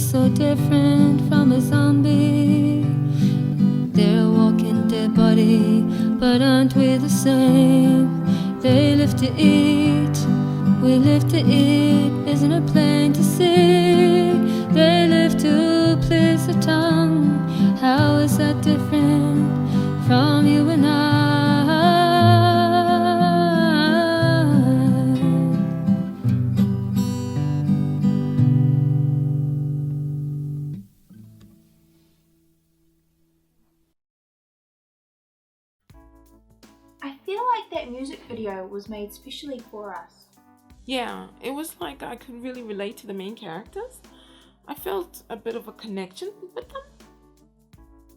so different from a zombie? They're a walking dead body, but aren't we the same? They live to eat, we live to eat. Isn't it plain to see? They live to please the tongue. How is that different from you and I? I feel like that music video was made specially for us. Yeah, it was like I could really relate to the main characters. I felt a bit of a connection with them.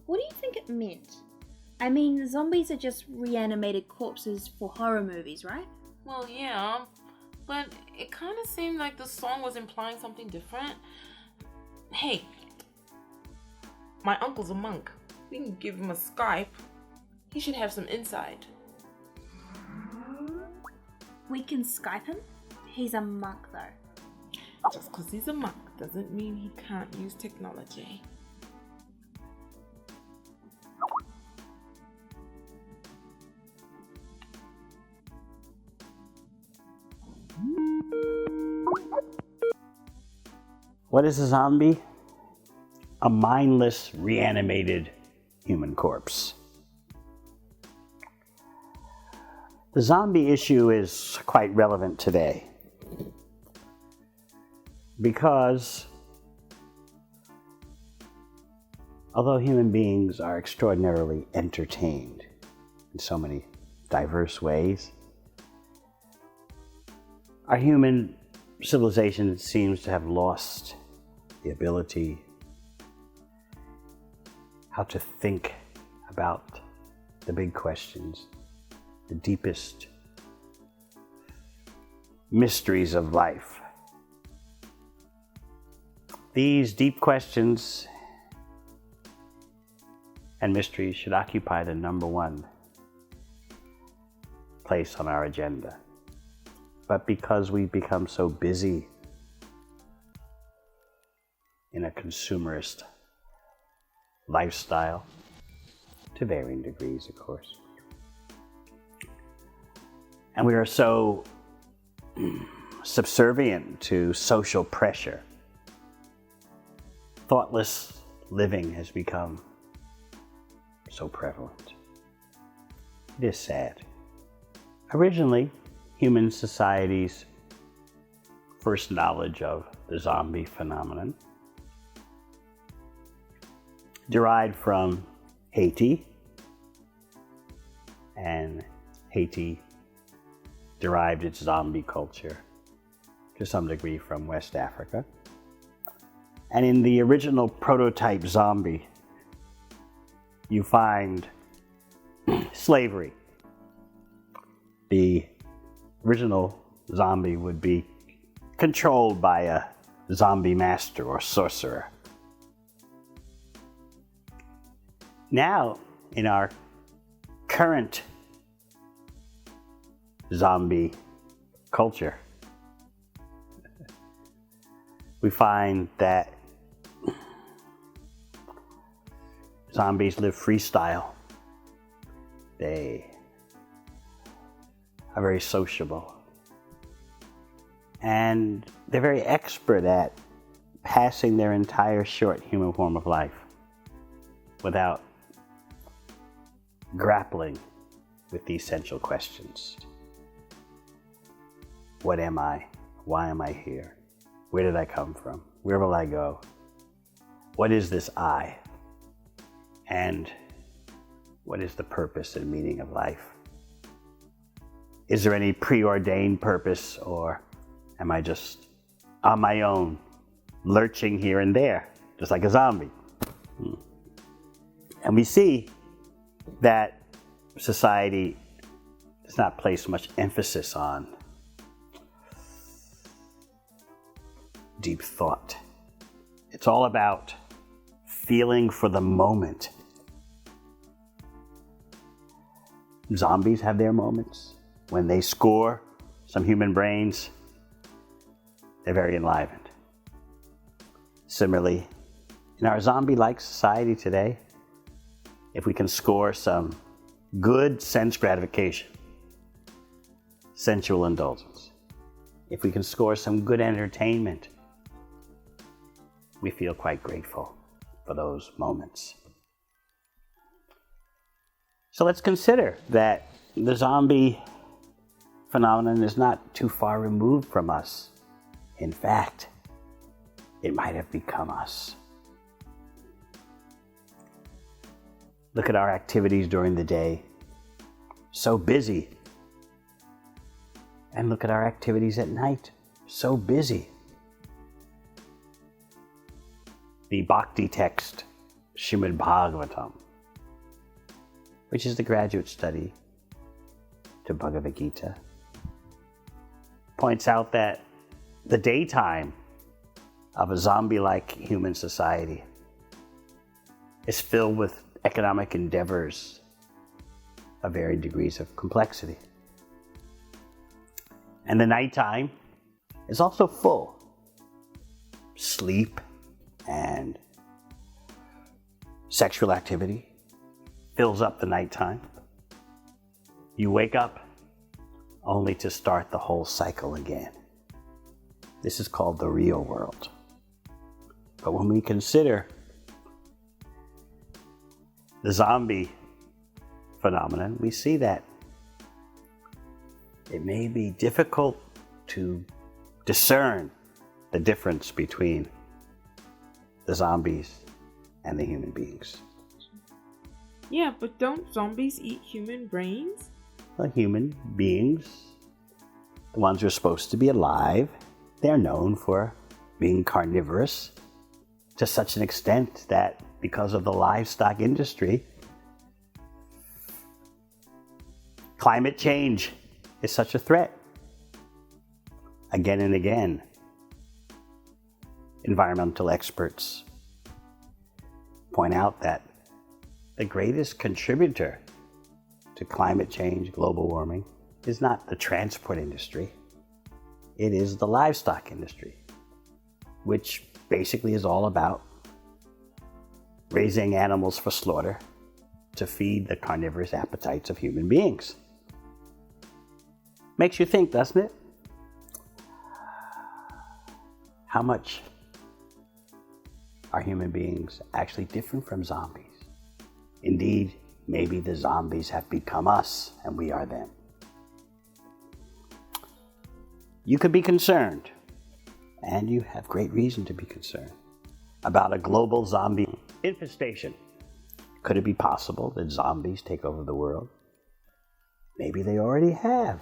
What do you think it meant? I mean, zombies are just reanimated corpses for horror movies, right? Well, yeah, but it kind of seemed like the song was implying something different. Hey, my uncle's a monk. We can give him a Skype. He should have some insight. We can Skype him? He's a monk though. Just because he's a monk doesn't mean he can't use technology. What is a zombie? A mindless, reanimated human corpse. The zombie issue is quite relevant today because although human beings are extraordinarily entertained in so many diverse ways, our human civilization seems to have lost the ability how to think about the big questions, the deepest mysteries of life. These deep questions and mysteries should occupy the number one place on our agenda. But because we've become so busy in a consumerist lifestyle, to varying degrees, of course, and we are so subservient to social pressure, thoughtless living has become so prevalent. It is sad. Originally, human society's first knowledge of the zombie phenomenon derived from Haiti, and Haiti derived its zombie culture to some degree from West Africa. And in the original prototype zombie, you find slavery. The original zombie would be controlled by a zombie master or sorcerer. Now, in our current zombie culture, we find that zombies live freestyle. They are very sociable. And they're very expert at passing their entire short human form of life without grappling with the essential questions. What am I? Why am I here? Where did I come from? Where will I go? What is this I? And what is the purpose and meaning of life? Is there any preordained purpose, or am I just on my own, lurching here and there, just like a zombie? And we see that society does not place much emphasis on deep thought. It's all about feeling for the moment. Zombies have their moments. When they score some human brains, they're very enlivened. Similarly, in our zombie-like society today, if we can score some good sense gratification, sensual indulgence, if we can score some good entertainment, we feel quite grateful for those moments. So let's consider that the zombie phenomenon is not too far removed from us. In fact, it might have become us. Look at our activities during the day. So busy. And look at our activities at night. So busy. The Bhakti text, Srimad Bhagavatam, which is the graduate study to Bhagavad Gita, points out that the daytime of a zombie-like human society is filled with economic endeavors of varying degrees of complexity. And the nighttime is also full. Sleep and sexual activity fills up the nighttime. You wake up only to start the whole cycle again. This is called the real world. But when we consider the zombie phenomenon, we see that it may be difficult to discern the difference between the zombies and the human beings. Yeah, but don't zombies eat human brains? Well, human beings, the ones who are supposed to be alive, they're known for being carnivorous to such an extent that because of the livestock industry, climate change is such a threat. Again and again, environmental experts point out that the greatest contributor to climate change, global warming, is not the transport industry. It is the livestock industry, which basically is all about raising animals for slaughter to feed the carnivorous appetites of human beings. Makes you think, doesn't it? How much are human beings actually different from zombies? Indeed, maybe the zombies have become us and we are them. You could be concerned, and you have great reason to be concerned, about a global zombie infestation. Could it be possible that zombies take over the world? Maybe they already have.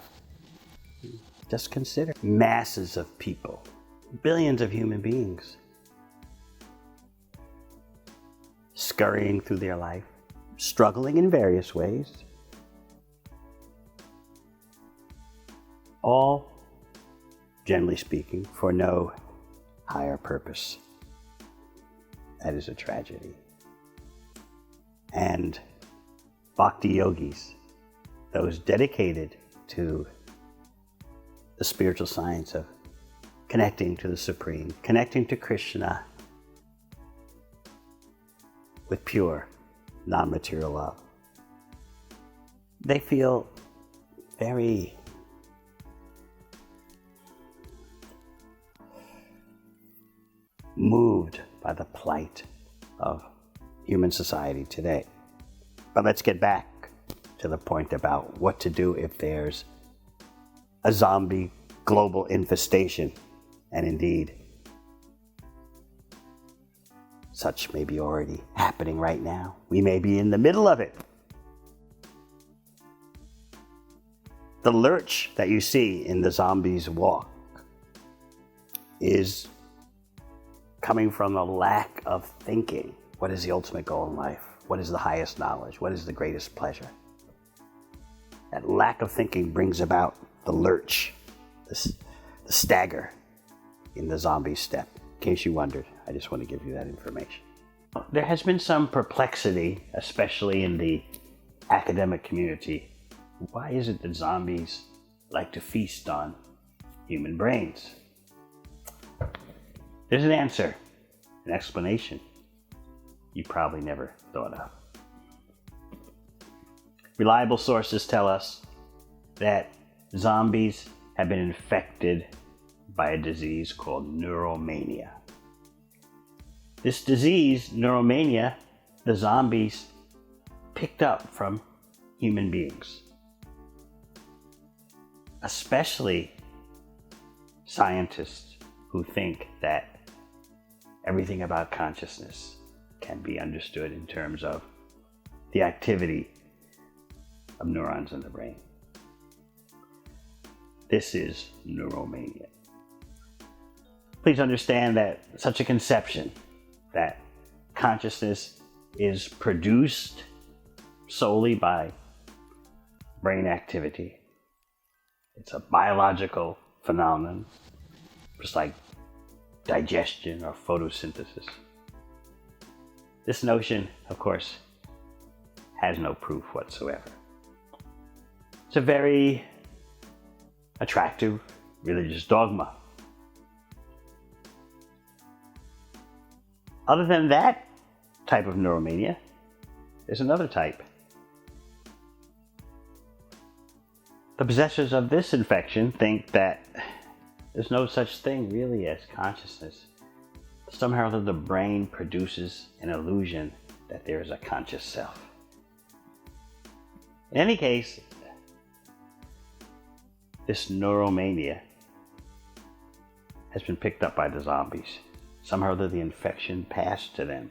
Just consider masses of people, billions of human beings, scurrying through their life, struggling in various ways, all, generally speaking, for no higher purpose. That is a tragedy. And bhakti yogis, those dedicated to the spiritual science of connecting to the Supreme, connecting to Krishna with pure, non-material love, they feel very moved by the plight of human society today. But let's get back to the point about what to do if there's a zombie global infestation, and indeed, such may be already happening right now. We may be in the middle of it. The lurch that you see in the zombies' walk is coming from a lack of thinking. What is the ultimate goal in life? What is the highest knowledge? What is the greatest pleasure? That lack of thinking brings about the lurch, the stagger in the zombie step. In case you wondered, I just want to give you that information. There has been some perplexity, especially in the academic community. Why is it that zombies like to feast on human brains? There's an answer. an explanation you probably never thought of. Reliable sources tell us that zombies have been infected by a disease called neuromania. This disease, neuromania, the zombies picked up from human beings, especially scientists who think that everything about consciousness can be understood in terms of the activity of neurons in the brain. This is neuromania. Please understand that such a conception that consciousness is produced solely by brain activity. It's a biological phenomenon, just like digestion or photosynthesis. This notion, of course, has no proof whatsoever. It's a very attractive religious dogma. Other than that type of neuromania, there's another type. The possessors of this infection think that there's no such thing really as consciousness. Somehow or other the brain produces an illusion that there is a conscious self. In any case, this neuromania has been picked up by the zombies. Somehow or other the infection passed to them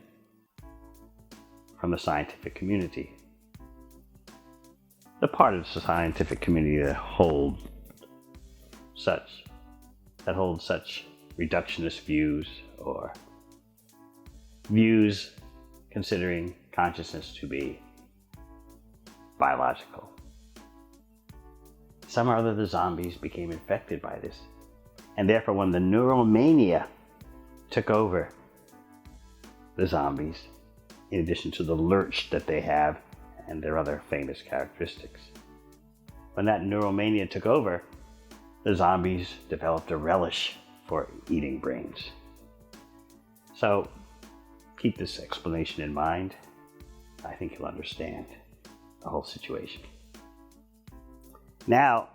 from the scientific community. The part of the scientific community that holds such reductionist views or views considering consciousness to be biological. Somehow or other the zombies became infected by this, and therefore when the neuromania took over the zombies, in addition to the lurch that they have and their other famous characteristics, when that neuromania took over, the zombies developed a relish for eating brains. So keep this explanation in mind. I think you'll understand the whole situation. Now,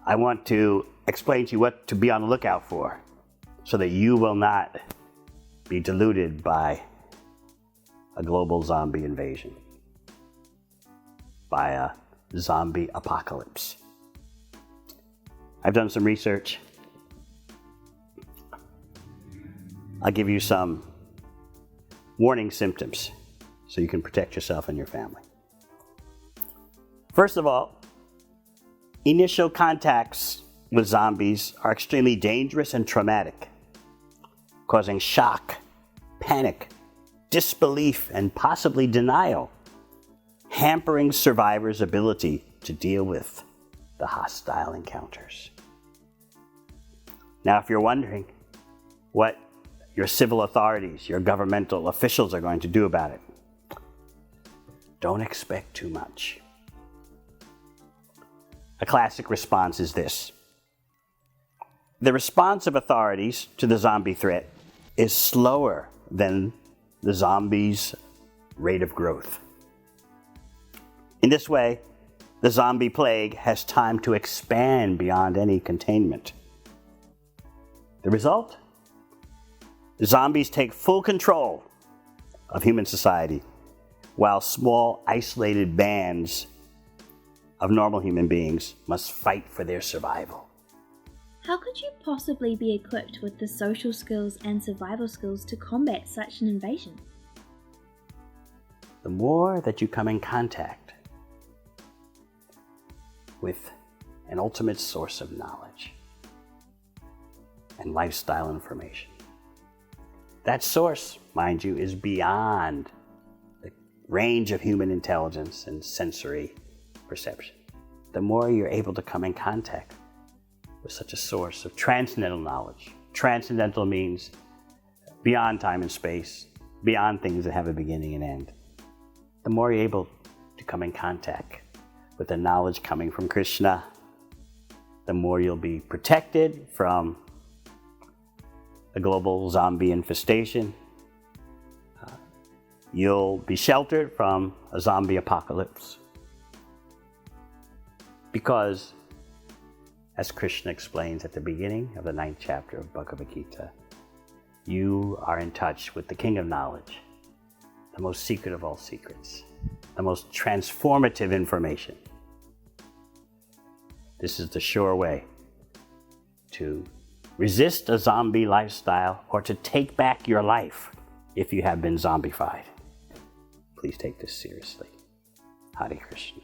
I want to explain to you what to be on the lookout for so that you will not be deluded by a global zombie invasion, by a zombie apocalypse. I've done some research. I'll give you some warning symptoms so you can protect yourself and your family. First of all, initial contacts with zombies are extremely dangerous and traumatic, causing shock, panic, disbelief, and possibly denial, hampering survivors' ability to deal with the hostile encounters. Now, if you're wondering what your civil authorities, your governmental officials are going to do about it, don't expect too much. A classic response is this. The response of authorities to the zombie threat is slower than the zombies' rate of growth. In this way, the zombie plague has time to expand beyond any containment. The result? The zombies take full control of human society, while small, isolated bands of normal human beings must fight for their survival. How could you possibly be equipped with the social skills and survival skills to combat such an invasion? The more that you come in contact with an ultimate source of knowledge and lifestyle information, that source, mind you, is beyond the range of human intelligence and sensory perception. The more you're able to come in contact with such a source of transcendental knowledge. Transcendental means beyond time and space, beyond things that have a beginning and end. The more you're able to come in contact with the knowledge coming from Krishna, the more you'll be protected from the global zombie infestation. You'll be sheltered from a zombie apocalypse. Because, as Krishna explains at the beginning of the 9th chapter of Bhagavad Gita, you are in touch with the King of Knowledge, the most secret of all secrets, the most transformative information. This is the sure way to resist a zombie lifestyle or to take back your life if you have been zombified. Please take this seriously. Hare Krishna.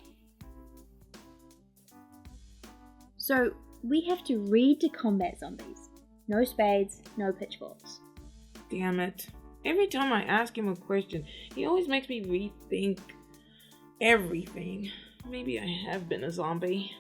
So, we have to read to combat zombies. No spades, no pitchforks. Damn it. Every time I ask him a question, he always makes me rethink everything. Maybe I have been a zombie.